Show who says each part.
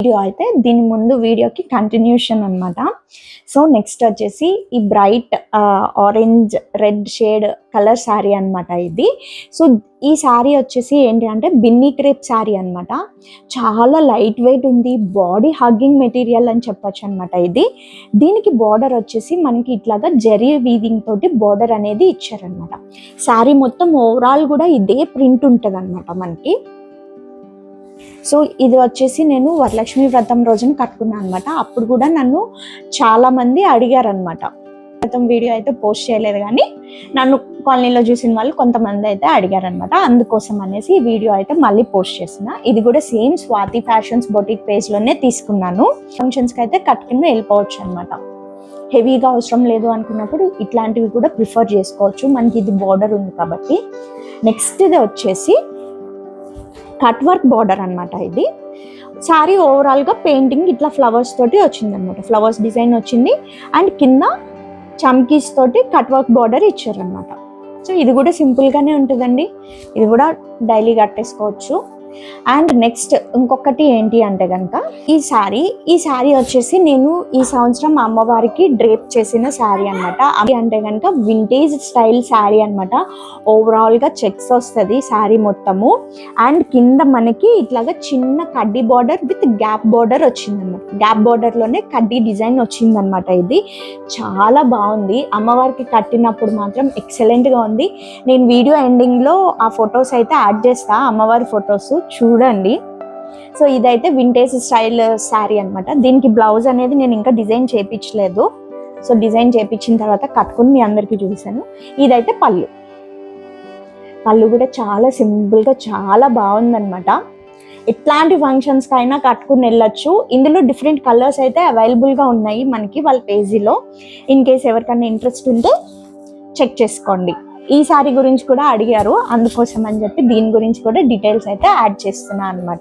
Speaker 1: Video అయితే దీని ముందు వీడియోకి కంటిన్యూషన్ అనమాట. సో నెక్స్ట్ వచ్చేసి ఈ bright orange red shade colour sari అనమాట ఇది. సో ఈ శారీ వచ్చేసి ఏంటి అంటే బిన్నీ క్రేప్ శారీ అనమాట. చాలా లైట్ వెయిట్ ఉంది, బాడీ హగ్గింగ్ మెటీరియల్ అని చెప్పొచ్చు అనమాట ఇది. దీనికి బార్డర్ వచ్చేసి మనకి ఇట్లాగా జరీ వీవింగ్ తోటి బార్డర్ అనేది ఇచ్చారనమాట. శారీ మొత్తం ఓవరాల్ కూడా ఇదే ప్రింట్ ఉంటుంది అనమాట మనకి. సో ఇది వచ్చేసి నేను వరలక్ష్మి వ్రతం రోజున కట్టుకున్నాను అనమాట. అప్పుడు కూడా నన్ను చాలామంది అడిగారనమాట. వ్రతం వీడియో అయితే పోస్ట్ చేయలేదు, కానీ నన్ను కాలనీలో చూసిన వాళ్ళు కొంతమంది అయితే అడిగారనమాట. అందుకోసం అనేసి ఈ వీడియో అయితే మళ్ళీ పోస్ట్ చేసిన. ఇది కూడా సేమ్ స్వాతి ఫ్యాషన్స్ బొటిక్ పేజ్లోనే తీసుకున్నాను. ఫంక్షన్స్కి అయితే కట్టుకుని వెళ్ళిపోవచ్చు అనమాట. హెవీగా అవసరం లేదు అనుకున్నప్పుడు ఇట్లాంటివి కూడా ప్రిఫర్ చేసుకోవచ్చు, మనకి ఇది బార్డర్ ఉంది కాబట్టి. నెక్స్ట్ ఇది వచ్చేసి కట్ వర్క్ బార్డర్ అనమాట. ఇది శారీ ఓవరాల్గా పెయింటింగ్ ఇట్లా ఫ్లవర్స్ తోటి వచ్చింది అనమాట. ఫ్లవర్స్ డిజైన్ వచ్చింది అండ్ కింద చమ్కీస్ తోటి కట్ వర్క్ బార్డర్ ఇచ్చారనమాట. సో ఇది కూడా సింపుల్గానే ఉంటుందండి, ఇది కూడా డైలీ కట్టేసుకోవచ్చు. అండ్ నెక్స్ట్ ఇంకొకటి ఏంటి అంటే కనుక ఈ శారీ వచ్చేసి నేను ఈ సంవత్సరం అమ్మవారికి డ్రేప్ చేసిన శారీ అనమాట. అంటే కనుక వింటేజ్ స్టైల్ శారీ అనమాట. ఓవరాల్గా చెక్స్ వస్తుంది శారీ మొత్తము. అండ్ కింద మనకి ఇట్లాగా చిన్న కడ్డీ బార్డర్ విత్ గ్యాప్ బార్డర్ వచ్చిందనమాట. గ్యాప్ బార్డర్లోనే కడ్డీ డిజైన్ వచ్చిందనమాట. ఇది చాలా బాగుంది. అమ్మవారికి కట్టినప్పుడు మాత్రం ఎక్సలెంట్గా ఉంది. నేను వీడియో ఎండింగ్లో ఆ ఫొటోస్ అయితే యాడ్ చేస్తా, అమ్మవారి ఫొటోస్ చూడండి. సో ఇదైతే వింటేజ్ స్టైల్ శారీ అనమాట. దీనికి బ్లౌజ్ అనేది నేను ఇంకా డిజైన్ చేయించలేదు. సో డిజైన్ చేయించిన తర్వాత కట్టుకుని మీ అందరికీ చూసాను. ఇదైతే పళ్ళు కూడా చాలా సింపుల్గా చాలా బాగుందనమాట. ఎట్లాంటి ఫంక్షన్స్కి అయినా కట్టుకుని వెళ్ళొచ్చు. ఇందులో డిఫరెంట్ కలర్స్ అయితే అవైలబుల్గా ఉన్నాయి మనకి వాళ్ళ పేజీలో. ఇన్ కేస్ ఎవరికైనా ఇంట్రెస్ట్ ఉంటే చెక్ చేసుకోండి. ఈ శారీ గురించి కూడా అడిగారు, అందుకోసం అని చెప్పి దీని గురించి కూడా డీటెయిల్స్ అయితే యాడ్ చేస్తున్నాను అనమాట.